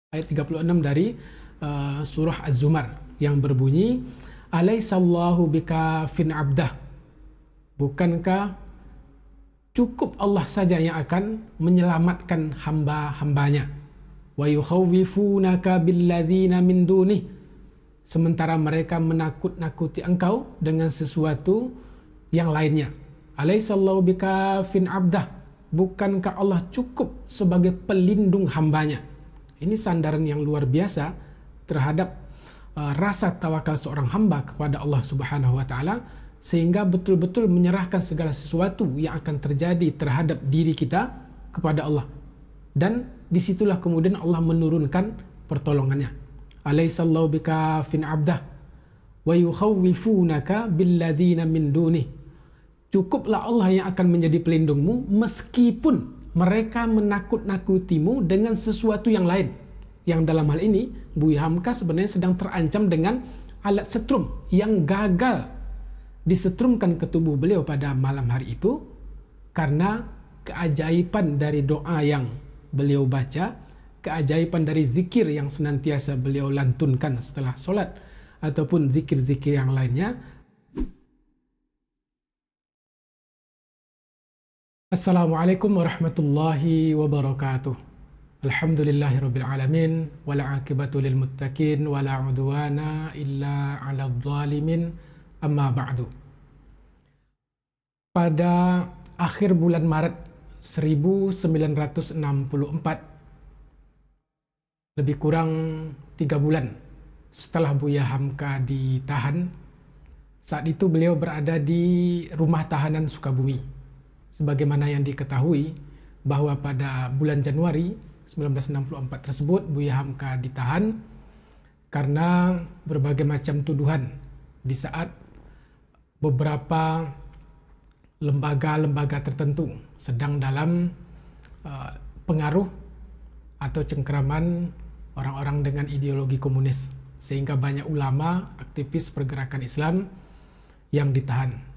ayat 36 dari surah Az-Zumar yang berbunyi, Alaisallahu bikafin abdah, bukankah cukup Allah saja yang akan menyelamatkan hamba-hambanya, wa yukhawwifunaka billadzina min dunih, sementara mereka menakut-nakuti engkau dengan sesuatu yang lainnya. Alaisallahu bikafin abdah, bukankah Allah cukup sebagai pelindung hambanya. Ini sandaran yang luar biasa terhadap rasa tawakal seorang hamba kepada Allah Subhanahu wa taala, sehingga betul-betul menyerahkan segala sesuatu yang akan terjadi terhadap diri kita kepada Allah. Dan disitulah kemudian Allah menurunkan pertolongannya. Alaisallahu bikafin abdah wa yukhawwifunaka billadzina min dunih. Cukuplah Allah yang akan menjadi pelindungmu meskipun mereka menakut-nakutimu dengan sesuatu yang lain. Yang dalam hal ini Buya Hamka sebenarnya sedang terancam dengan alat setrum yang gagal disetrumkan ke tubuh beliau pada malam hari itu karena keajaiban dari doa yang beliau baca, keajaiban dari zikir yang senantiasa beliau lantunkan setelah sholat ataupun zikir-zikir yang lainnya. Assalamualaikum warahmatullahi wabarakatuh. Alhamdulillahirabbil alamin wal aqibatu lil muttaqin wala udwana illa 'alal zalimin. Amma ba'du. Pada akhir bulan Maret 1964, lebih kurang 3 bulan setelah Buya Hamka ditahan, saat itu beliau berada di rumah tahanan Sukabumi. Sebagaimana yang diketahui bahwa pada bulan Januari 1964 tersebut Buya Hamka ditahan karena berbagai macam tuduhan di saat beberapa lembaga-lembaga tertentu sedang dalam pengaruh atau cengkeraman orang-orang dengan ideologi komunis, sehingga banyak ulama, aktivis pergerakan Islam yang ditahan.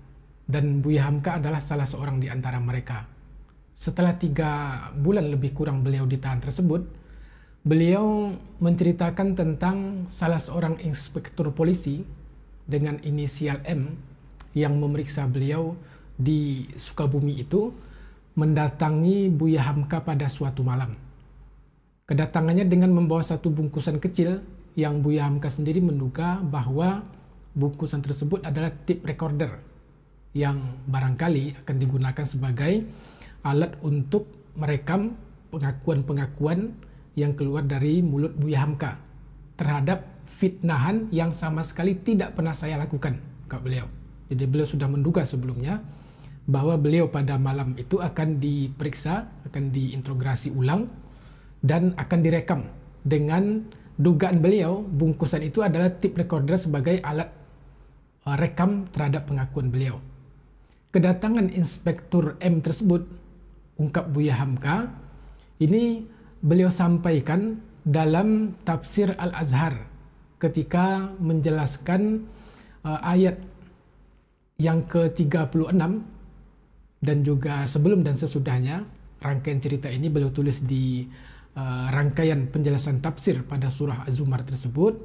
Dan Buya Hamka adalah salah seorang di antara mereka. Setelah 3 bulan lebih kurang beliau ditahan tersebut, beliau menceritakan tentang salah seorang inspektur polisi dengan inisial M yang memeriksa beliau di Sukabumi itu mendatangi Buya Hamka pada suatu malam. Kedatangannya dengan membawa satu bungkusan kecil yang Buya Hamka sendiri menduga bahwa bungkusan tersebut adalah tape recorder yang barangkali akan digunakan sebagai alat untuk merekam pengakuan-pengakuan yang keluar dari mulut Buya Hamka terhadap fitnahan yang sama sekali tidak pernah saya lakukan ke beliau. Jadi beliau sudah menduga sebelumnya bahwa beliau pada malam itu akan diperiksa, akan diinterogasi ulang, dan akan direkam dengan dugaan beliau bungkusan itu adalah tape recorder sebagai alat rekam terhadap pengakuan beliau. Kedatangan Inspektur M tersebut, ungkap Buya Hamka, ini beliau sampaikan dalam tafsir Al-Azhar ketika menjelaskan ayat yang ke-36 dan juga sebelum dan sesudahnya. Rangkaian cerita ini beliau tulis di rangkaian penjelasan tafsir pada surah Az-Zumar tersebut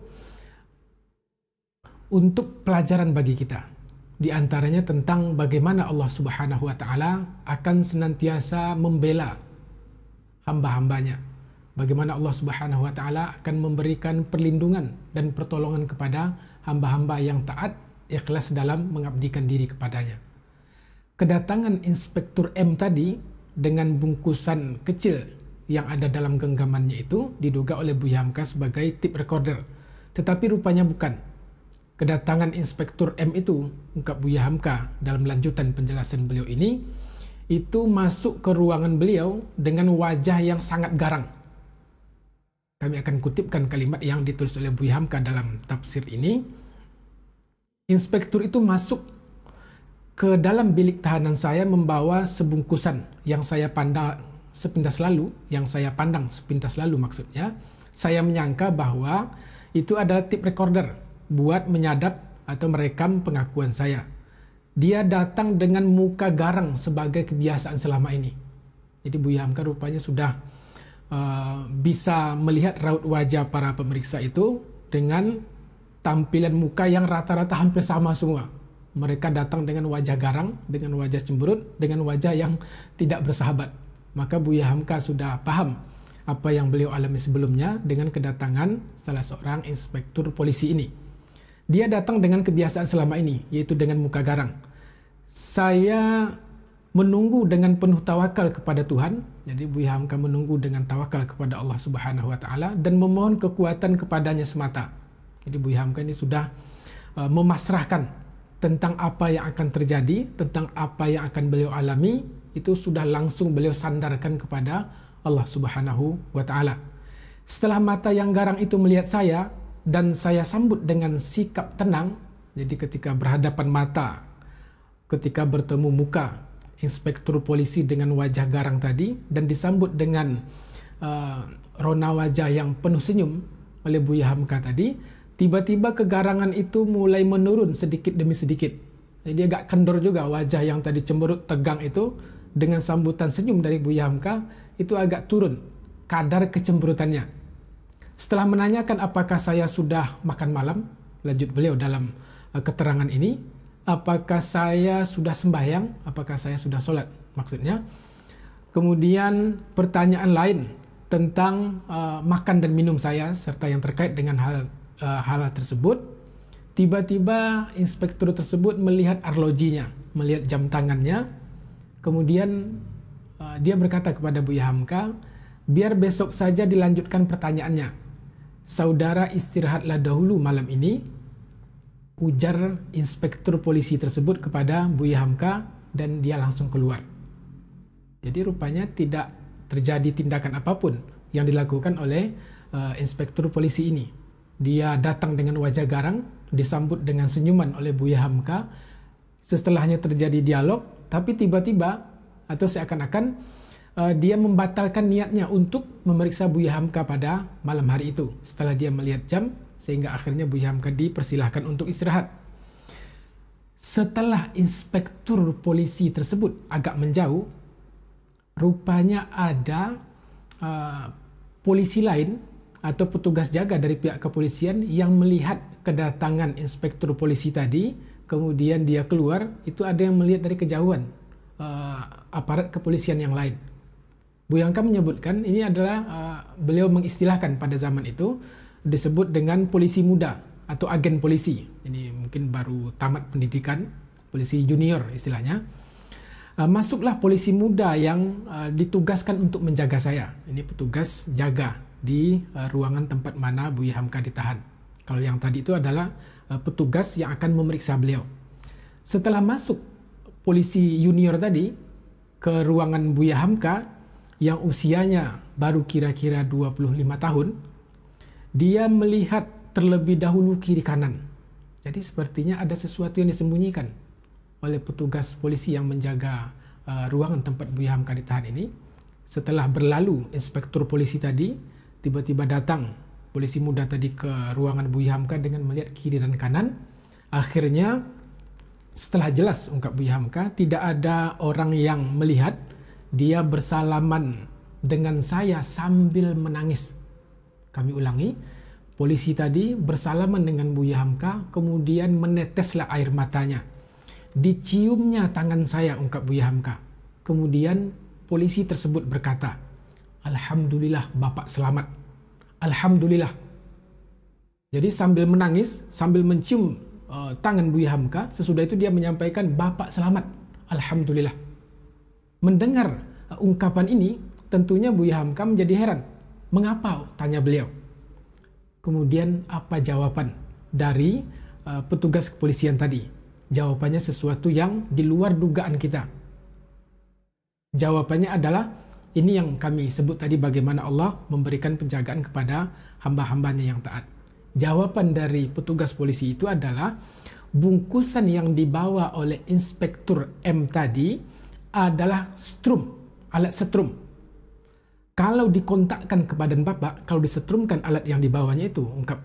untuk pelajaran bagi kita. Di antaranya tentang bagaimana Allah Subhanahu wa taala akan senantiasa membela hamba-hambanya. Bagaimana Allah Subhanahu wa taala akan memberikan perlindungan dan pertolongan kepada hamba-hamba yang taat, ikhlas dalam mengabdikan diri kepadanya. Kedatangan Inspektur M tadi dengan bungkusan kecil yang ada dalam genggamannya itu diduga oleh Buya Hamka sebagai tape recorder. Tetapi rupanya bukan. Kedatangan Inspektur M itu, ungkap Buya Hamka dalam lanjutan penjelasan beliau ini, itu masuk ke ruangan beliau dengan wajah yang sangat garang. Kami akan kutipkan kalimat yang ditulis oleh Buya Hamka dalam tafsir ini. Inspektur itu masuk ke dalam bilik tahanan saya membawa sebungkusan yang saya pandang sepintas lalu, maksudnya. Saya menyangka bahwa itu adalah tape recorder buat menyadap atau merekam pengakuan saya. Dia datang dengan muka garang sebagai kebiasaan selama ini. Jadi Buya Hamka rupanya sudah bisa melihat raut wajah para pemeriksa itu dengan tampilan muka yang rata-rata hampir sama semua. Mereka datang dengan wajah garang, dengan wajah cemberut, dengan wajah yang tidak bersahabat. Maka Buya Hamka sudah paham apa yang beliau alami sebelumnya dengan kedatangan salah seorang inspektur polisi ini. Dia datang dengan kebiasaan selama ini, yaitu dengan muka garang. Saya menunggu dengan penuh tawakal kepada Tuhan. Jadi Buya Hamka menunggu dengan tawakal kepada Allah Subhanahu wa taala dan memohon kekuatan kepadanya semata. Jadi Buya Hamka ini sudah memasrahkan tentang apa yang akan terjadi, tentang apa yang akan beliau alami, itu sudah langsung beliau sandarkan kepada Allah Subhanahu wa taala. Setelah mata yang garang itu melihat saya dan saya sambut dengan sikap tenang, jadi ketika berhadapan mata, ketika bertemu muka inspektur polisi dengan wajah garang tadi dan disambut dengan rona wajah yang penuh senyum oleh Buya Hamka tadi, tiba-tiba kegarangan itu mulai menurun sedikit demi sedikit. Jadi agak kendor juga wajah yang tadi cemberut tegang itu, dengan sambutan senyum dari Buya Hamka itu agak turun kadar kecemberutannya. Setelah menanyakan apakah saya sudah makan malam, lanjut beliau dalam keterangan ini, apakah saya sudah sembahyang, apakah saya sudah sholat maksudnya. Kemudian pertanyaan lain tentang makan dan minum saya serta yang terkait dengan hal tersebut. Tiba-tiba inspektur tersebut melihat arlojinya, melihat jam tangannya. Kemudian dia berkata kepada Buya Hamka, biar besok saja dilanjutkan pertanyaannya. Saudara istirahatlah dahulu malam ini, ujar inspektur polisi tersebut kepada Buya Hamka, dan dia langsung keluar. Jadi rupanya tidak terjadi tindakan apapun yang dilakukan oleh inspektur polisi ini. Dia datang dengan wajah garang, disambut dengan senyuman oleh Buya Hamka. Setelahnya terjadi dialog, tapi tiba-tiba atau seakan-akan dia membatalkan niatnya untuk memeriksa Buya Hamka pada malam hari itu. Setelah dia melihat jam, sehingga akhirnya Buya Hamka dipersilahkan untuk istirahat. Setelah inspektur polisi tersebut agak menjauh, rupanya ada polisi lain atau petugas jaga dari pihak kepolisian yang melihat kedatangan inspektur polisi tadi, kemudian dia keluar, itu ada yang melihat dari kejauhan aparat kepolisian yang lain. Buya Hamka menyebutkan ini adalah beliau mengistilahkan pada zaman itu disebut dengan polisi muda atau agen polisi. Ini mungkin baru tamat pendidikan, polisi junior istilahnya. Masuklah polisi muda yang ditugaskan untuk menjaga saya. Ini petugas jaga di ruangan tempat mana Buya Hamka ditahan. Kalau yang tadi itu adalah petugas yang akan memeriksa beliau. Setelah masuk polisi junior tadi ke ruangan Buya Hamka yang usianya baru kira-kira 25 tahun, dia melihat terlebih dahulu kiri kanan. Jadi sepertinya ada sesuatu yang disembunyikan oleh petugas polisi yang menjaga ruangan tempat Buya Hamka ditahan ini. Setelah berlalu inspektur polisi tadi, tiba-tiba datang polisi muda tadi ke ruangan Buya Hamka dengan melihat kiri dan kanan. Akhirnya setelah jelas ungkap Buya Hamka, tidak ada orang yang melihat, dia bersalaman dengan saya sambil menangis. Kami ulangi, polisi tadi bersalaman dengan Buya Hamka, kemudian meneteslah air matanya. Diciumnya tangan saya, ungkap Buya Hamka. Kemudian polisi tersebut berkata, Alhamdulillah Bapak selamat. Alhamdulillah. Jadi sambil menangis, sambil mencium tangan Buya Hamka, sesudah itu dia menyampaikan Bapak selamat. Alhamdulillah. Mendengar ungkapan ini, tentunya Buya Hamka menjadi heran. Mengapa? Tanya beliau. Kemudian apa jawaban dari petugas kepolisian tadi? Jawabannya sesuatu yang di luar dugaan kita. Jawabannya adalah ini yang kami sebut tadi, bagaimana Allah memberikan penjagaan kepada hamba-hambanya yang taat. Jawaban dari petugas polisi itu adalah bungkusan yang dibawa oleh Inspektur M tadi adalah strum, alat setrum. Kalau dikontakkan ke badan Bapak, kalau disetrumkan alat yang dibawanya itu, ungkap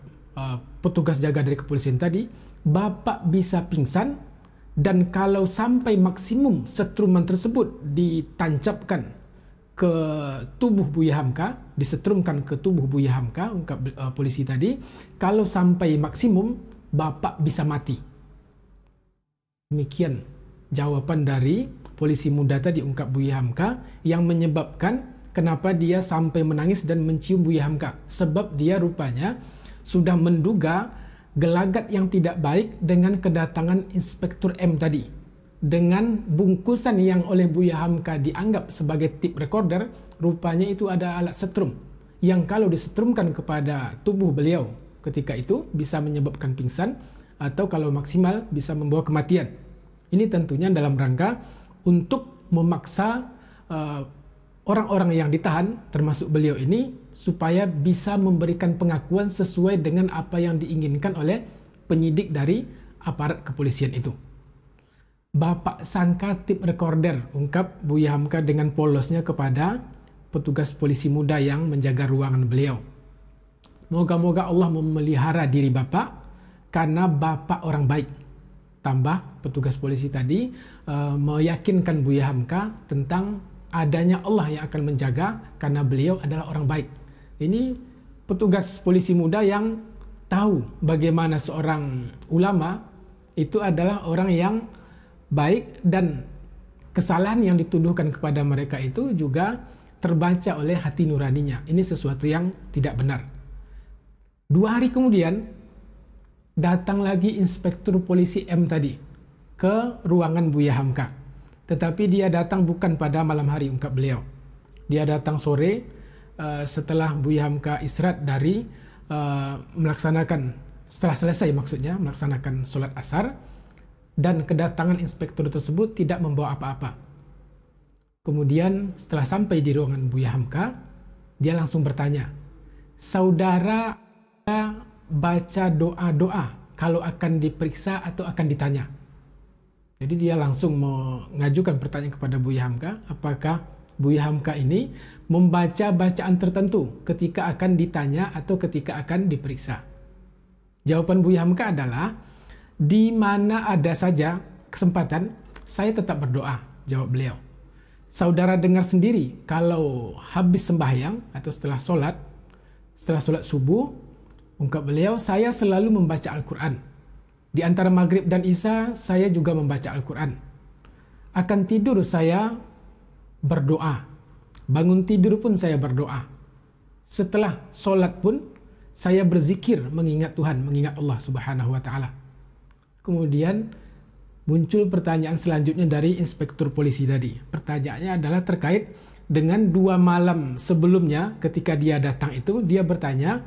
petugas jaga dari kepolisian tadi, Bapak bisa pingsan, dan kalau sampai maksimum setruman tersebut ditancapkan ke tubuh Buya Hamka, disetrumkan ke tubuh Buya Hamka, ungkap polisi tadi, kalau sampai maksimum bapak bisa mati. Demikian jawaban dari polisi muda tadi, ungkap Buya Hamka, yang menyebabkan kenapa dia sampai menangis dan mencium Buya Hamka. Sebab dia rupanya sudah menduga gelagat yang tidak baik dengan kedatangan Inspektur M tadi. Dengan bungkusan yang oleh Buya Hamka dianggap sebagai tape recorder, rupanya itu ada alat setrum yang kalau disetrumkan kepada tubuh beliau ketika itu bisa menyebabkan pingsan atau kalau maksimal bisa membawa kematian. Ini tentunya dalam rangka untuk memaksa orang-orang yang ditahan, termasuk beliau ini, supaya bisa memberikan pengakuan sesuai dengan apa yang diinginkan oleh penyidik dari aparat kepolisian itu. Bapak sangka tape recorder, ungkap Buya Hamka dengan polosnya kepada petugas polisi muda yang menjaga ruangan beliau. Moga-moga Allah memelihara diri bapak karena bapak orang baik. Tambah petugas polisi tadi meyakinkan Buya Hamka tentang adanya Allah yang akan menjaga karena beliau adalah orang baik. Ini petugas polisi muda yang tahu bagaimana seorang ulama itu adalah orang yang baik dan kesalahan yang dituduhkan kepada mereka itu juga terbaca oleh hati nuraninya. Ini sesuatu yang tidak benar. 2 hari kemudian datang lagi Inspektur Polisi M tadi ke ruangan Buya Hamka. Tetapi dia datang bukan pada malam hari, ungkap beliau. Dia datang sore setelah Buya Hamka istirahat dari setelah selesai maksudnya melaksanakan sholat asar, dan kedatangan inspektur tersebut tidak membawa apa-apa. Kemudian setelah sampai di ruangan Buya Hamka, dia langsung bertanya, saudara baca doa-doa kalau akan diperiksa atau akan ditanya? Jadi dia langsung mengajukan pertanyaan kepada Buya Hamka, apakah Buya Hamka ini membaca bacaan tertentu ketika akan ditanya atau ketika akan diperiksa. Jawaban Buya Hamka adalah, di mana ada saja kesempatan, saya tetap berdoa, jawab beliau. Saudara dengar sendiri, kalau habis sembahyang atau setelah sholat subuh, ungkap beliau, saya selalu membaca Al-Quran. Di antara maghrib dan isya, saya juga membaca Al-Quran. Akan tidur saya berdoa. Bangun tidur pun saya berdoa. Setelah sholat pun, saya berzikir mengingat Tuhan, mengingat Allah Subhanahu wa Ta'ala. Kemudian muncul pertanyaan selanjutnya dari inspektur polisi tadi. Pertanyaannya adalah terkait dengan 2 malam sebelumnya ketika dia datang itu, dia bertanya,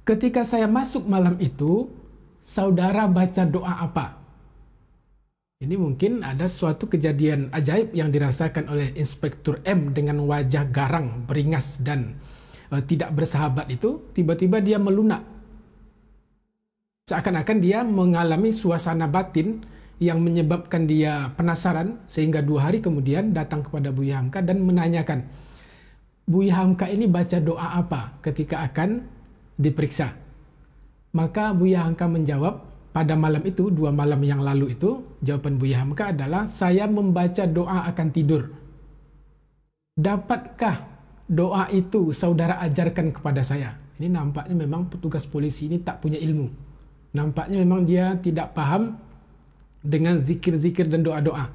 ketika saya masuk malam itu, saudara baca doa apa? Ini mungkin ada suatu kejadian ajaib yang dirasakan oleh Inspektur M dengan wajah garang, beringas, dan tidak bersahabat itu. Tiba-tiba dia melunak. Seakan-akan dia mengalami suasana batin yang menyebabkan dia penasaran, sehingga 2 hari kemudian datang kepada Buya Hamka dan menanyakan, Buya Hamka ini baca doa apa ketika akan diperiksa? Maka Buya Hamka menjawab, pada malam itu, 2 malam yang lalu itu, jawaban Buya Hamka adalah, saya membaca doa akan tidur. Dapatkah doa itu saudara ajarkan kepada saya? Ini nampaknya memang petugas polisi ini tak punya ilmu. Nampaknya memang dia tidak paham dengan zikir-zikir dan doa-doa.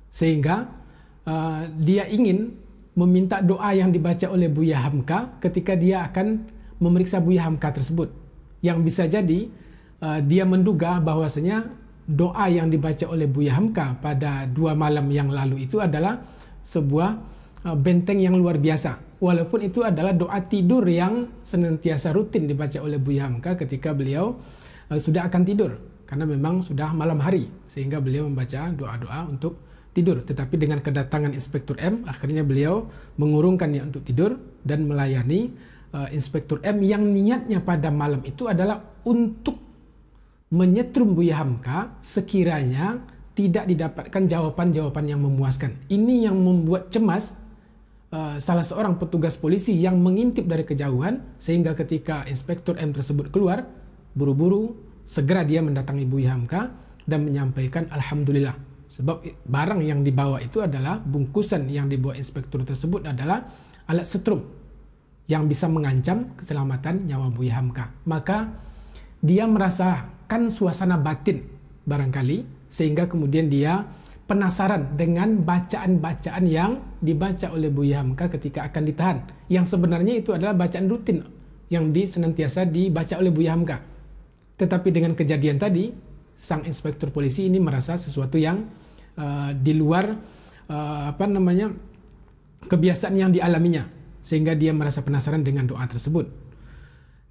Sehingga dia ingin meminta doa yang dibaca oleh Buya Hamka ketika dia akan memeriksa Buya Hamka tersebut. Yang bisa jadi dia menduga bahwasanya doa yang dibaca oleh Buya Hamka pada 2 malam yang lalu itu adalah sebuah benteng yang luar biasa. Walaupun itu adalah doa tidur yang senantiasa rutin dibaca oleh Buya Hamka ketika beliau sudah akan tidur. Karena memang sudah malam hari, sehingga beliau membaca doa-doa untuk tidur. Tetapi dengan kedatangan Inspektur M, akhirnya beliau mengurungkan niat untuk tidur dan melayani Inspektur M yang niatnya pada malam itu adalah untuk menyetrum Buya Hamka sekiranya tidak didapatkan jawaban-jawaban yang memuaskan. Ini yang membuat cemas salah seorang petugas polisi yang mengintip dari kejauhan, sehingga ketika Inspektur M tersebut keluar, buru-buru segera dia mendatangi Buya Hamka dan menyampaikan alhamdulillah, sebab barang yang dibawa itu adalah bungkusan yang dibawa inspektur tersebut adalah alat setrum yang bisa mengancam keselamatan nyawa Buya Hamka. Maka dia merasakan suasana batin barangkali, sehingga kemudian dia penasaran dengan bacaan-bacaan yang dibaca oleh Buya Hamka ketika akan ditahan, yang sebenarnya itu adalah bacaan rutin yang senantiasa dibaca oleh Buya Hamka. Tetapi dengan kejadian tadi, sang inspektur polisi ini merasa sesuatu yang di luar kebiasaan yang dialaminya, sehingga dia merasa penasaran dengan doa tersebut.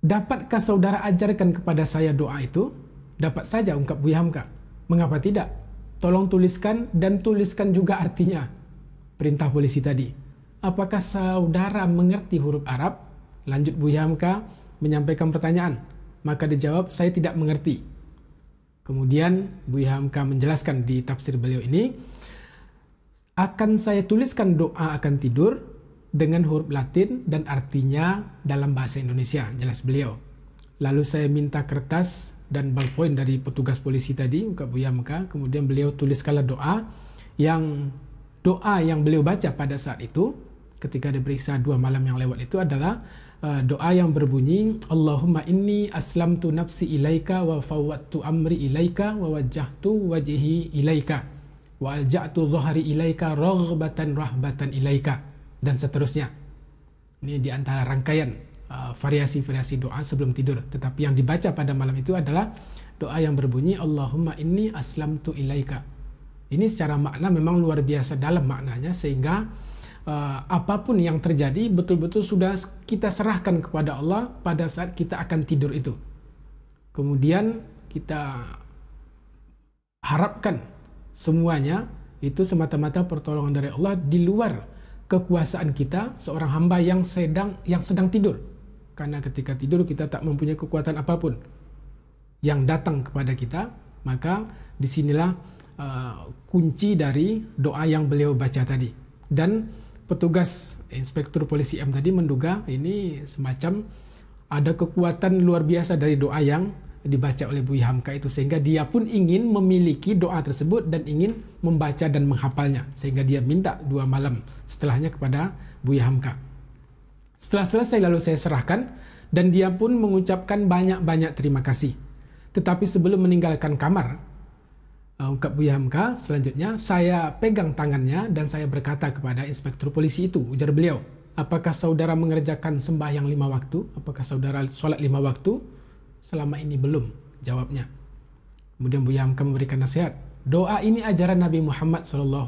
Dapatkah saudara ajarkan kepada saya doa itu? Dapat saja, ungkap Buya Hamka. Mengapa tidak? Tolong tuliskan, dan tuliskan juga artinya, perintah polisi tadi. Apakah saudara mengerti huruf Arab? Lanjut Buya Hamka menyampaikan pertanyaan. Maka dijawab, saya tidak mengerti. Kemudian Buya Hamka menjelaskan di tafsir beliau ini, akan saya tuliskan doa akan tidur dengan huruf Latin dan artinya dalam bahasa Indonesia, jelas beliau. Lalu saya minta kertas dan ballpoint dari petugas polisi tadi, ungkap Buya Hamka. Kemudian beliau tuliskanlah doa yang beliau baca pada saat itu ketika diperiksa 2 malam yang lewat itu adalah doa yang berbunyi, Allahumma inni aslamtu nafsi ilaika wa fawwadtu amri ilaika wa wajjahtu wajhi ilaika wa alja'tu dhahri ilaika raghbatan rahbatan ilaika, dan seterusnya. Ini di antara rangkaian variasi-variasi doa sebelum tidur. Tetapi yang dibaca pada malam itu adalah doa yang berbunyi Allahumma inni aslamtu ilaika. Ini secara makna memang luar biasa dalam maknanya, sehingga apapun yang terjadi betul-betul sudah kita serahkan kepada Allah pada saat kita akan tidur itu. Kemudian kita harapkan semuanya itu semata-mata pertolongan dari Allah di luar kekuasaan kita, seorang hamba yang sedang tidur. Karena ketika tidur kita tak mempunyai kekuatan apapun yang datang kepada kita. Maka disinilah kunci dari doa yang beliau baca tadi. Dan petugas inspektur polisi M tadi menduga ini semacam ada kekuatan luar biasa dari doa yang dibaca oleh Buya Hamka itu, sehingga dia pun ingin memiliki doa tersebut dan ingin membaca dan menghafalnya, sehingga dia minta 2 malam setelahnya kepada Buya Hamka. Setelah selesai lalu saya serahkan, dan dia pun mengucapkan banyak-banyak terima kasih. Tetapi sebelum meninggalkan kamar, ungkap Buya Hamka, selanjutnya saya pegang tangannya dan saya berkata kepada inspektur polisi itu, ujar beliau, apakah saudara mengerjakan sembahyang 5 waktu? Apakah saudara sholat 5 waktu? Selama ini belum, jawabnya. Kemudian Buya Hamka memberikan nasihat, doa ini ajaran Nabi Muhammad SAW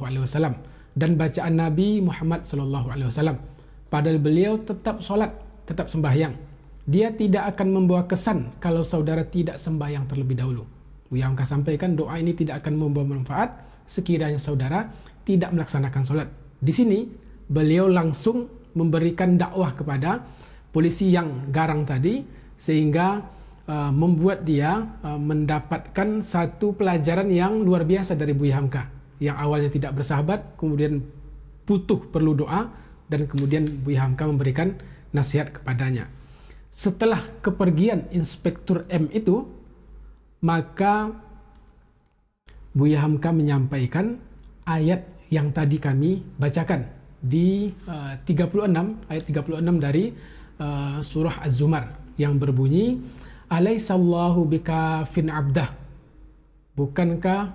dan bacaan Nabi Muhammad SAW. Padahal beliau tetap sholat, tetap sembahyang. Dia tidak akan membawa kesan kalau saudara tidak sembahyang terlebih dahulu. Buya Hamka sampaikan doa ini tidak akan membawa manfaat sekiranya saudara tidak melaksanakan sholat. Di sini beliau langsung memberikan dakwah kepada polisi yang garang tadi, sehingga membuat dia mendapatkan satu pelajaran yang luar biasa dari Buya Hamka, yang awalnya tidak bersahabat, kemudian butuh perlu doa, dan kemudian Buya Hamka memberikan nasihat kepadanya. Setelah kepergian Inspektur M itu, maka Buya Hamka menyampaikan ayat yang tadi kami bacakan di 36 ayat 36 dari surah Az-Zumar yang berbunyi, Alaihissallahu bikafin abdah. Bukankah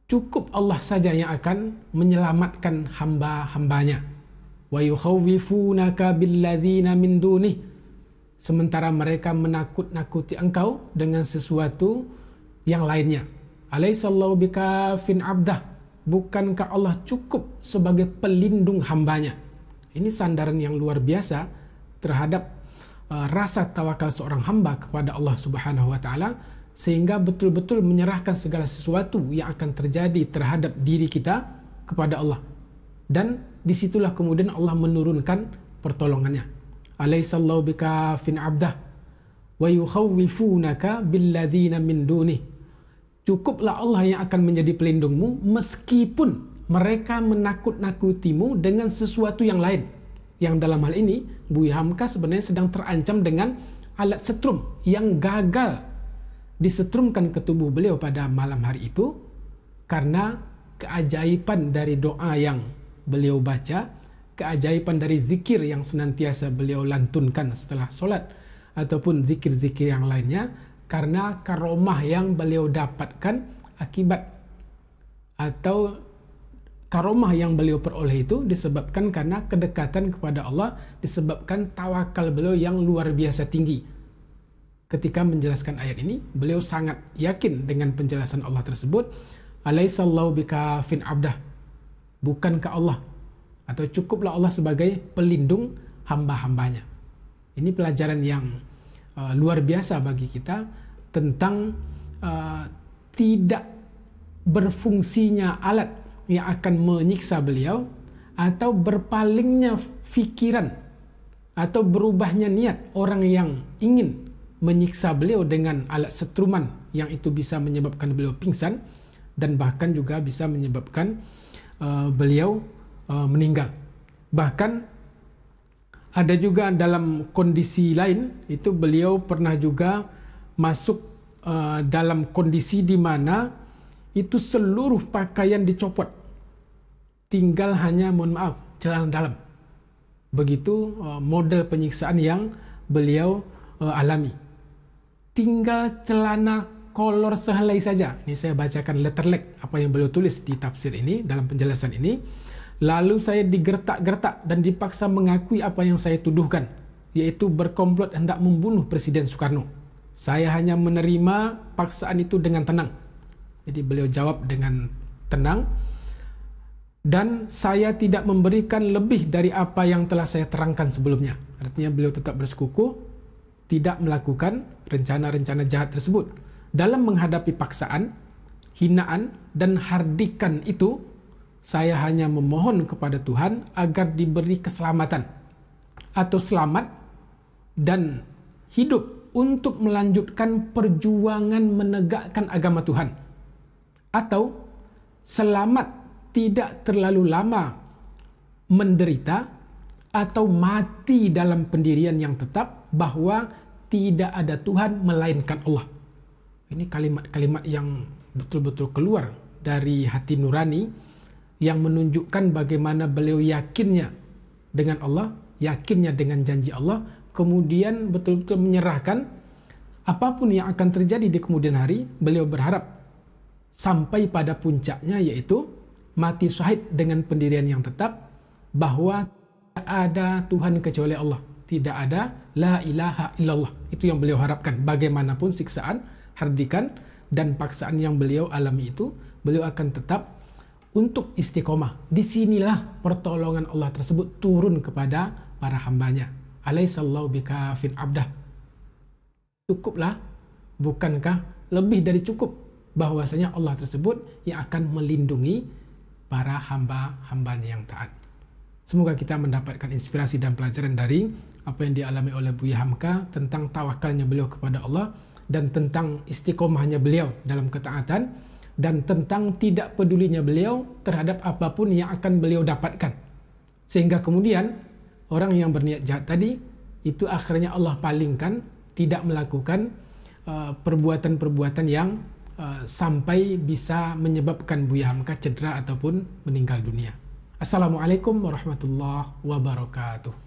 cukup Allah saja yang akan menyelamatkan hamba-hambanya? Wa yukhawwifunaka billadzina min dunih. Sementara mereka menakut-nakuti engkau dengan sesuatu yang lainnya. Alaihissallahu bikafin abdah. Bukankah Allah cukup sebagai pelindung hambanya? Ini sandaran yang luar biasa terhadap rasa tawakal seorang hamba kepada Allah Subhanahu wa taala, sehingga betul-betul menyerahkan segala sesuatu yang akan terjadi terhadap diri kita kepada Allah. Dan disitulah kemudian Allah menurunkan pertolongannya. Alaihissallahu bikafin abdah wa yukhawwifunaka billadzina min dunih. Cukuplah Allah yang akan menjadi pelindungmu meskipun mereka menakut-nakutimu dengan sesuatu yang lain. Yang dalam hal ini Buya Hamka sebenarnya sedang terancam dengan alat setrum yang gagal disetrumkan ke tubuh beliau pada malam hari itu, karena keajaiban dari doa yang beliau baca keajaiban dari zikir yang senantiasa beliau lantunkan setelah solat ataupun zikir-zikir yang lainnya, karena karomah yang beliau dapatkan akibat atau karomah yang beliau peroleh itu disebabkan karena kedekatan kepada Allah, disebabkan tawakal beliau yang luar biasa tinggi. Ketika menjelaskan ayat ini, beliau sangat yakin dengan penjelasan Allah tersebut. Alaihissallahu bikafin abdah, bukankah Allah atau cukuplah Allah sebagai pelindung hamba-hambanya. Ini pelajaran yang luar biasa bagi kita tentang tidak berfungsinya alat yang akan menyiksa beliau, atau berpalingnya fikiran atau berubahnya niat orang yang ingin menyiksa beliau dengan alat setruman yang itu bisa menyebabkan beliau pingsan dan bahkan juga bisa menyebabkan beliau meninggal. Bahkan ada juga dalam kondisi lain itu beliau pernah juga masuk dalam kondisi di mana itu seluruh pakaian dicopot, tinggal hanya, mohon maaf, celana dalam. Begitu model penyiksaan yang beliau alami. Tinggal celana kolor sehelai saja. Ini saya bacakan letterlek apa yang beliau tulis di tafsir ini, dalam penjelasan ini. Lalu saya digertak-gertak dan dipaksa mengakui apa yang saya tuduhkan, yaitu berkomplot hendak membunuh Presiden Soekarno. Saya hanya menerima paksaan itu dengan tenang. Jadi beliau jawab dengan tenang, dan saya tidak memberikan lebih dari apa yang telah saya terangkan sebelumnya. Artinya beliau tetap bersekukuh, tidak melakukan rencana-rencana jahat tersebut. Dalam menghadapi paksaan, hinaan, dan hardikan itu, saya hanya memohon kepada Tuhan agar diberi keselamatan atau selamat dan hidup untuk melanjutkan perjuangan menegakkan agama Tuhan, atau selamat tidak terlalu lama menderita atau mati dalam pendirian yang tetap bahwa tidak ada Tuhan melainkan Allah. Ini kalimat-kalimat yang betul-betul keluar dari hati nurani yang menunjukkan bagaimana beliau yakinnya dengan Allah, yakinnya dengan janji Allah, kemudian betul-betul menyerahkan apapun yang akan terjadi di kemudian hari. Beliau berharap sampai pada puncaknya, yaitu mati syahid dengan pendirian yang tetap bahwa tidak ada Tuhan kecuali Allah, tidak ada la ilaha illallah. Itu yang beliau harapkan. Bagaimanapun siksaan, hardikan, dan paksaan yang beliau alami itu, beliau akan tetap untuk istiqomah. Disinilah pertolongan Allah tersebut turun kepada para hambanya. Alaihissallahu bikafin abdah, cukuplah, bukankah lebih dari cukup bahwasanya Allah tersebut yang akan melindungi para hamba-hambanya yang taat. Semoga kita mendapatkan inspirasi dan pelajaran dari apa yang dialami oleh Buya Hamka tentang tawakalnya beliau kepada Allah, dan tentang istiqomahnya beliau dalam ketaatan, dan tentang tidak pedulinya beliau terhadap apapun yang akan beliau dapatkan. Sehingga kemudian orang yang berniat jahat tadi itu akhirnya Allah palingkan, tidak melakukan perbuatan-perbuatan yang sampai bisa menyebabkan Buya Hamka cedera ataupun meninggal dunia. Assalamualaikum warahmatullahi wabarakatuh.